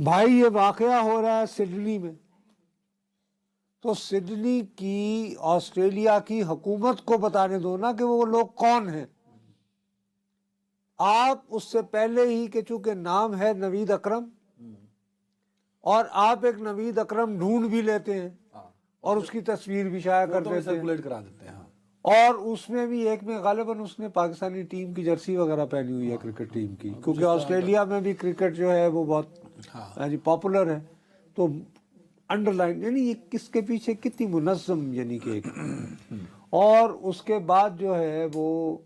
بھائی یہ واقعہ ہو رہا ہے سڈنی میں، تو سڈنی کی آسٹریلیا کی حکومت کو بتانے دو نا کہ وہ لوگ کون ہیں۔ آپ اس سے پہلے ہی کہ چونکہ نام ہے نوید اکرم، اور آپ ایک نوید اکرم ڈھونڈ بھی لیتے ہیں اور اس کی تصویر بھی شائع کر دیتے ہیں، سرکولیٹ کرا دیتے ہیں۔ اور اس میں بھی ایک میں غالباً اس نے پاکستانی ٹیم کی جرسی وغیرہ پہنی ہوئی ہے کرکٹ ٹیم کی، کیونکہ آسٹریلیا میں بھی کرکٹ جو ہے وہ بہت پاپولر ہے۔ تو انڈر لائن یعنی یہ کس کے پیچھے کتنی منظم، یعنی کہ اور اس کے بعد جو ہے وہ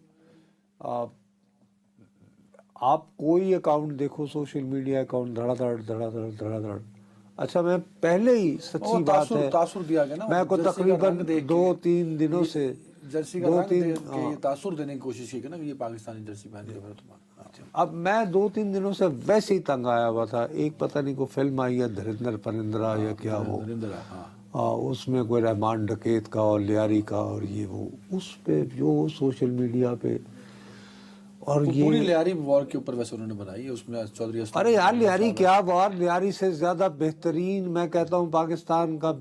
آپ کوئی اکاؤنٹ دیکھو، سوشل میڈیا اکاؤنٹ دھڑا دھڑ دھڑا دھڑ دھڑا دھڑ۔ اچھا میں پہلے ہی سچی بات ہے، تاثر دیا گیا نا، میں کو تقریباً 2-3 دنوں سے جرسی کا رنگ دیکھ کے یہ تاثر دینے کی کوشش کی کہ نا یہ پاکستانی جرسی پہن کے تمہارا۔ اب میں 2-3 دنوں سے ویسے ہی تنگ آیا ہوا تھا۔ ایک پتہ نہیں کوئی فلم آئی ہے دھریندر پرندرا یا کیا وہ، اس میں کوئی رحمان ڈکیت کا اور لیاری کا اور یہ وہ، اس پہ جو سوشل میڈیا پہ، اور یہ پوری لیاری وار کے اوپر ویسے انہوں نے بنائی ہے، اس میں چودھری ارے یار لیاری کیا وار، لیاری سے زیادہ بہترین میں کہتا ہوں پاکستان کا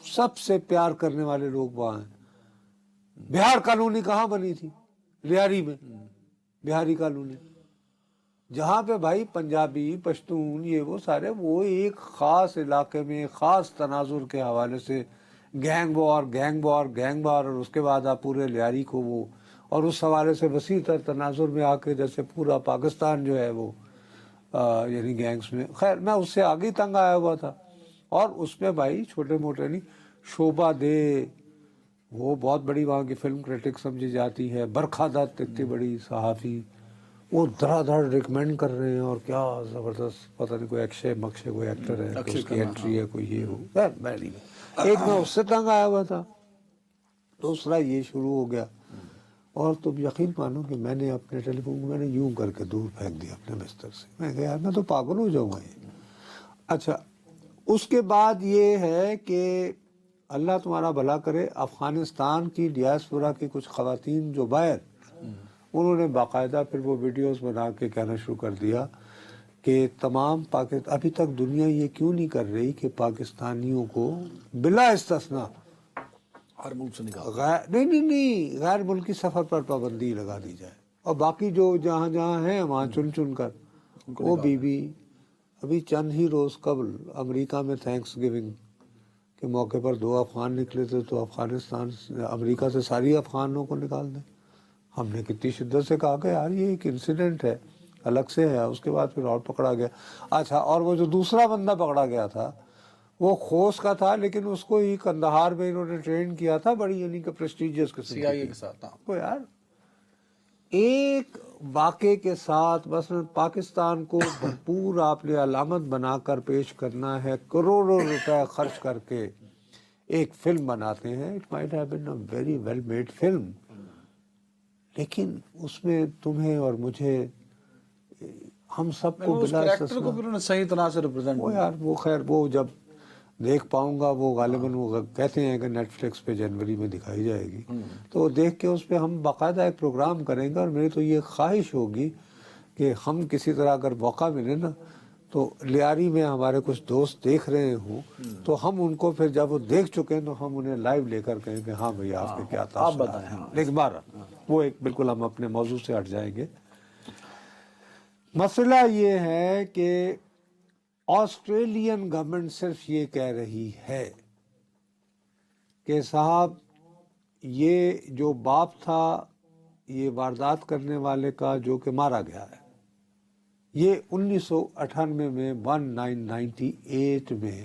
سب سے پیار کرنے والے لوگ وہاں ہیں۔ بہار کالونی کہاں بنی تھی؟ لیاری میں، بہاری کالونی، جہاں پہ بھائی پنجابی پشتون یہ وہ سارے، وہ ایک خاص علاقے میں خاص تناظر کے حوالے سے gang war gang war gang war, اور اس کے بعد آپ پورے لیاری کو وہ، اور اس حوالے سے وسیع تر تناظر میں آ کے جیسے پورا پاکستان جو ہے وہ یعنی گینگز میں، خیر میں اس سے آگے تنگ آیا ہوا تھا۔ اور اس میں بھائی چھوٹے موٹے نہیں، شوبھا دے وہ بہت بڑی وہاں کی فلم کرٹک سمجھی جاتی ہے، برکھا دت اتنی بڑی صحافی، وہ دھڑا دھڑ ریکمینڈ کر رہے ہیں، اور کیا زبردست، پتہ نہیں کوئی اکشے مکشے کوئی ایکٹر ہے کہ اس کی انٹری ہے کوئی یہ ہو، ایک میں اس سے تنگ آیا ہوا تھا، دوسرا یہ شروع ہو گیا، اور تم یقین مانو کہ میں نے اپنے ٹیلی فون کو میں نے یوں کر کے دور پھینک دیا اپنے بستر سے، میں کہا یار میں تو پاگل ہو جاؤں گا یہ۔ اچھا اس کے بعد یہ ہے کہ اللہ تمہارا بھلا کرے، افغانستان کی ڈیاسپورا کی کچھ خواتین جو باہر، انہوں نے باقاعدہ پھر وہ ویڈیوز بنا کے کہنا شروع کر دیا کہ تمام ابھی تک دنیا یہ کیوں نہیں کر رہی کہ پاکستانیوں کو بلا استثناء ہر ملک سے نکال، نہیں غیر ملکی سفر پر پابندی لگا دی جائے، اور باقی جو جہاں جہاں ہیں وہاں چن چن کر وہ بھی ابھی چند ہی روز قبل امریکہ میں تھینکس گیونگ کے موقع پر 2 افغان نکلے تھے، تو افغانستان امریکہ سے ساری افغانوں کو نکال دیں۔ ہم نے کتنی شدت سے کہا کہ یار یہ ایک انسیڈنٹ ہے الگ سے ہے، اس کے بعد پھر اور پکڑا گیا۔ اچھا اور وہ جو دوسرا بندہ پکڑا گیا تھا وہ خوست کا تھا، لیکن اس کو ہی کندہار میں انہوں نے ٹرین کیا تھا، بڑی یعنی کہ پریسٹیجیس قسم کی CIA کے ساتھ۔ کو یار ایک واقعے کے ساتھ مثلا پاکستان کو بھرپور آپ نے علامت بنا کر پیش کرنا ہے، کروڑوں روپے خرچ کر کے ایک فلم بناتے ہیں، it might have been a very well made film, لیکن اس میں تمہیں اور مجھے ہم سب کو اس بلا کریکٹر کو بھی انہوں نے صحیح طرح سے ریپرزینٹ، وہ یار وہ خیر وہ جب دیکھ پاؤں گا وہ غالباً وہ کہتے ہیں کہ نیٹ فلکس پہ جنوری میں دکھائی جائے گی، تو دیکھ کے اس پہ ہم باقاعدہ ایک پروگرام کریں گے، اور میری تو یہ خواہش ہوگی کہ ہم کسی طرح اگر موقع ملے نا تو لیاری میں ہمارے کچھ دوست دیکھ رہے ہوں تو ہم ان کو پھر جب وہ دیکھ چکے ہیں تو ہم انہیں لائیو لے کر کہیں کہ ہاں بھئی آپ کے کیا تاثرات ہیں، لیکن بہرحال وہ ایک بالکل ہم اپنے موضوع سے ہٹ جائیں گے۔ مسئلہ یہ ہے کہ آسٹریلین گورنمنٹ صرف یہ کہہ رہی ہے کہ صاحب یہ جو باپ تھا یہ واردات کرنے والے کا جو کہ مارا گیا ہے، یہ 1998 میں 1998 میں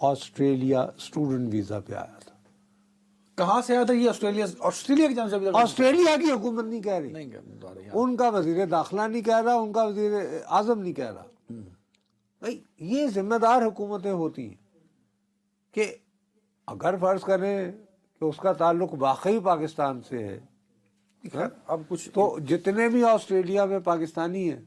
آسٹریلیا اسٹوڈنٹ ویزا پہ آیا تھا۔ کہاں سے آیا تھا یہ؟ آسٹریلیا کی جانب سے؟ آسٹریلیا کی حکومت نہیں کہہ رہی، نہیں، ان کا وزیر داخلہ نہیں کہہ رہا، ان کا وزیر اعظم نہیں کہہ رہا۔ بھائی یہ ذمہ دار حکومتیں ہوتی ہیں کہ اگر فرض کریں کہ اس کا تعلق واقعی پاکستان سے ہے، اب کچھ تو جتنے بھی آسٹریلیا میں پاکستانی ہیں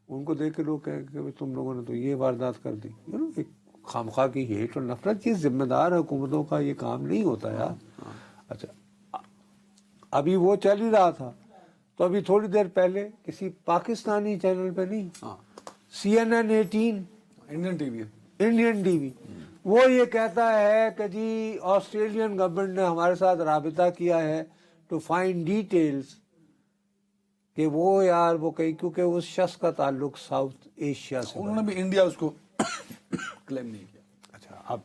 ان کو دیکھ کے لوگ کہیں کہ تم لوگوں نے تو یہ واردات کر دی، ایک خامخواہ کی ہیٹ اور نفرت، یہ ذمہ دار حکومتوں کا یہ کام نہیں ہوتا یار۔ اچھا ابھی وہ چل ہی رہا تھا، تو ابھی تھوڑی دیر پہلے کسی پاکستانی چینل پہ نہیں، CNN 18 Indian T V Indian T V, وہ یہ کہتا ہے کہ جی آسٹریلین گورنمنٹ نے ہمارے ساتھ رابطہ کیا ہے ٹو فائنڈ ڈیٹیلز کہ وہ یار وہ کہیں، کیونکہ اس شخص کا تعلق ساؤتھ ایشیا سے۔ انہوں نے بھی انڈیا اس کو کلیم نہیں کیا۔ اچھا، اب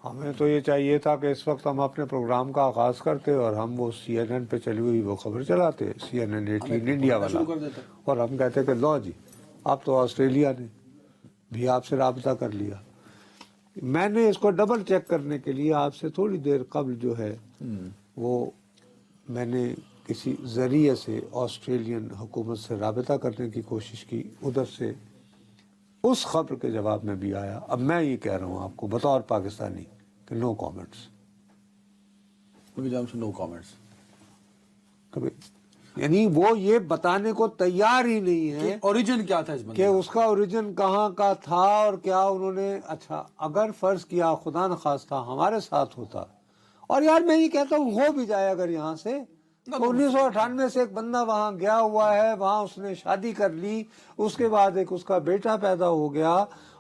ہمیں تو یہ چاہیے تھا کہ اس وقت ہم اپنے پروگرام کا آغاز کرتے اور ہم وہ سی این این پہ چلی ہوئی وہ خبر چلاتے، سی این این 18 انڈیا والا، شروع کر دیتے۔ اور ہم کہتے کہ لو جی اب تو آسٹریلیا نے بھی آپ سے رابطہ کر لیا۔ میں نے اس کو ڈبل چیک کرنے کے لیے آپ سے تھوڑی دیر قبل جو ہے وہ میں نے کسی ذریعے سے آسٹریلین حکومت سے رابطہ کرنے کی کوشش کی، ادھر سے اس خبر کے جواب میں بھی آیا۔ اب میں یہ کہہ رہا ہوں آپ کو بطور پاکستانی کہ نو کامنٹس، نو کامنٹس، کبھی یعنی وہ یہ بتانے کو تیار ہی نہیں ہے اوریجن کیا تھا اس کہ بندے اس کا اوریجن کہاں کا تھا اور کیا انہوں نے۔ اچھا اگر فرض کیا خدا نخواستہ ہمارے ساتھ ہوتا، اور یار میں یہ کہتا ہوں ہو بھی جائے اگر یہاں سے، 1998 سے ایک بندہ وہاں گیا ہوا ہے، وہاں اس نے شادی کر لی، اس کے بعد ایک اس کا بیٹا پیدا ہو گیا،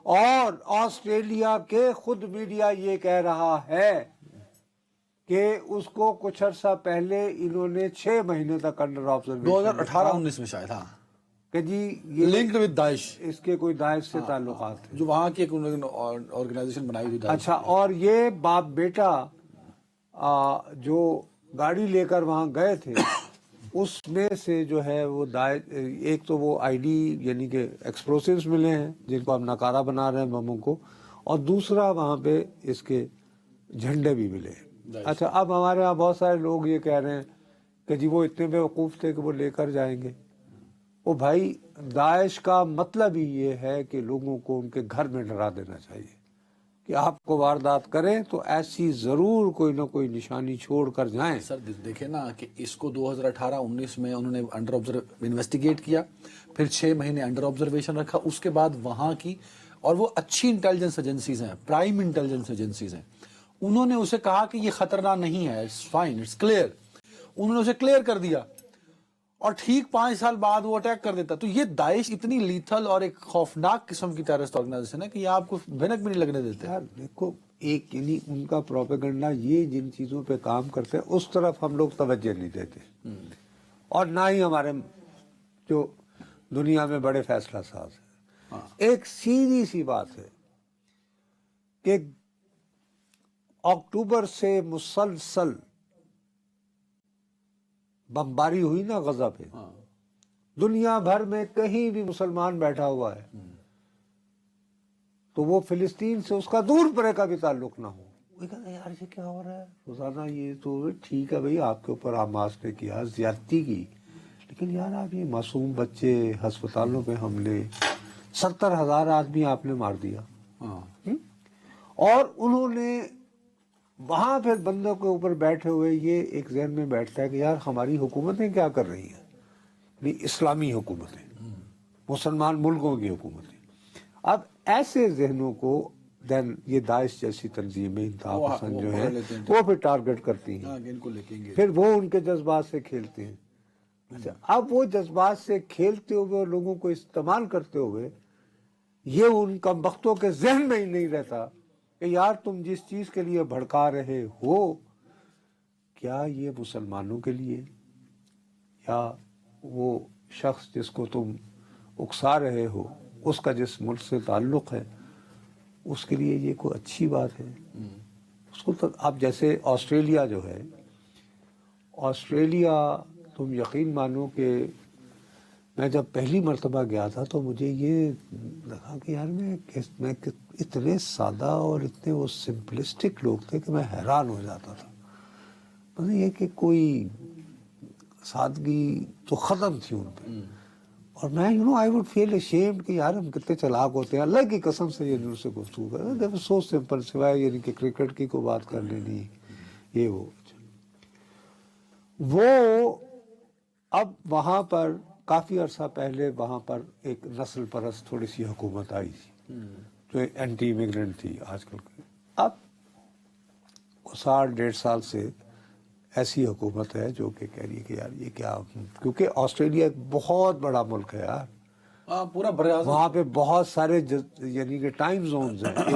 اور آسٹریلیا کے خود میڈیا یہ کہہ رہا ہے کہ اس کو کچھ عرصہ پہلے انہوں نے 6 مہینے تک انڈر آبزرویشن 2018-19 میں شاید، ہاں، کہ جی یہ لنکڈ ود داعش، اس کے کوئی داعش سے تعلقات تھے۔ جو وہاں کی ایک انہوں نے آرگنائزیشن بنائی ہوئی داعش۔ اچھا، اور یہ باپ بیٹا جو گاڑی لے کر وہاں گئے تھے اس میں سے جو ہے وہ ایک تو وہ آئی ڈی یعنی کہ ایکسپلوسیوز ملے ہیں جن کو ہم ناکارہ بنا رہے ہیں بموں کو، اور دوسرا وہاں پہ اس کے جھنڈے بھی ملے ہیں۔ اچھا، اب ہمارے یہاں بہت سارے لوگ یہ کہہ رہے ہیں کہ جی وہ اتنے بیوقوف تھے کہ وہ لے کر جائیں گے۔ وہ بھائی داعش کا مطلب ہی یہ ہے کہ لوگوں کو ان کے گھر میں ڈرا دینا چاہیے کہ آپ کو واردات کریں تو ایسی ضرور کوئی نہ کوئی نشانی چھوڑ کر جائیں۔ سر دیکھیں نا کہ اس کو 2018-19 میں انہوں نے انڈر انویسٹیگیٹ کیا، پھر 6 مہینے انڈر آبزرویشن رکھا، اس کے بعد وہاں کی، اور وہ اچھی انٹیلیجنس ایجنسیز ہیں، پرائم انٹیلیجنس ایجنسیز ہیں، انہوں نے اسے کہا کہ یہ خطرناک نہیں ہے، اٹس فائن، اٹس کلیئر، انہوں نے اسے کلیئر کر دیا، اور ٹھیک 5 سال بعد وہ اٹیک کر دیتا۔ تو یہ داعش اتنی لیتھل اور ایک خوفناک قسم کی ٹیررسٹ آرگنائزیشن ہے کہ یہ آپ کو بھنک بھی نہیں لگنے دیتے۔ یار دیکھو، ایک یعنی ان کا پروپیگنڈا، یہ جن چیزوں پہ کام کرتے ہیں اس طرف ہم لوگ توجہ نہیں دیتے، اور نہ ہی ہمارے جو دنیا میں بڑے فیصلہ ساز ہیں۔ ایک سیدھی سی بات ہے کہ اکتوبر سے مسلسل بمباری ہوئی نا غزہ پہ، دنیا بھر میں کہیں بھی مسلمان بیٹھا ہوا ہے تو وہ فلسطین سے اس کا دور پرے کا بھی تعلق نہ ہو، وہ کہتا ہے یار یہ کیا ہو رہا ہے روزانہ، یہ تو ٹھیک ہے بھائی آپ کے اوپر حماس نے کیا، زیادتی کی، لیکن یار آپ یہ معصوم بچے، ہسپتالوں پہ حملے، 70,000 آدمی آپ نے مار دیا، اور انہوں نے وہاں پھر بندوں کے اوپر بیٹھے ہوئے یہ ایک ذہن میں بیٹھتا ہے کہ یار ہماری حکومتیں کیا کر رہی ہیں، اسلامی حکومتیں، مسلمان ملکوں کی حکومتیں۔ اب ایسے ذہنوں کو دین یہ داعش جیسی تنظیمیں انتہا پسند جو ہیں وہ پھر ٹارگٹ کرتی ہیں، پھر وہ ان کے جذبات سے کھیلتے ہیں۔ اچھا، اب وہ جذبات سے کھیلتے ہوئے اور لوگوں کو استعمال کرتے ہوئے یہ ان کمبختوں کے ذہن میں ہی نہیں رہتا کہ یار تم جس چیز کے لیے بھڑکا رہے ہو کیا یہ مسلمانوں کے لیے، یا وہ شخص جس کو تم اکسا رہے ہو اس کا جس ملک سے تعلق ہے اس کے لیے یہ کوئی اچھی بات ہے۔ اس کو اب جیسے آسٹریلیا جو ہے، آسٹریلیا تم یقین مانو کہ میں جب پہلی مرتبہ گیا تھا تو مجھے یہ لگا کہ یار میں اتنے سادہ اور اتنے وہ سمپلسٹک لوگ تھے کہ میں حیران ہو جاتا تھا، مطلب یہ کہ کوئی سادگی تو ختم تھی ان پہ، اور میں آئی وڈ فیل ashamed کہ یار ہم کتنے چلاک ہوتے ہیں، اللہ کی قسم سے یہ ان سے گفتگو کر دے سو سمپل، سوائے یعنی کہ کرکٹ کی کو بات کر لینی یہ وہ اب وہاں پر کافی عرصہ پہلے وہاں پر ایک نسل پرست تھوڑی سی حکومت آئی تھی جو اینٹی امیگرنٹ تھی آج کل کی، اب 1.5 سال سے ایسی حکومت ہے جو کہ کہہ رہی ہے کہ یار یہ کیا، کیونکہ آسٹریلیا ایک بہت بڑا ملک ہے یار، پورا بر اعظم وہاں پہ بہت سارے یعنی کہ ٹائم زونز ہیں.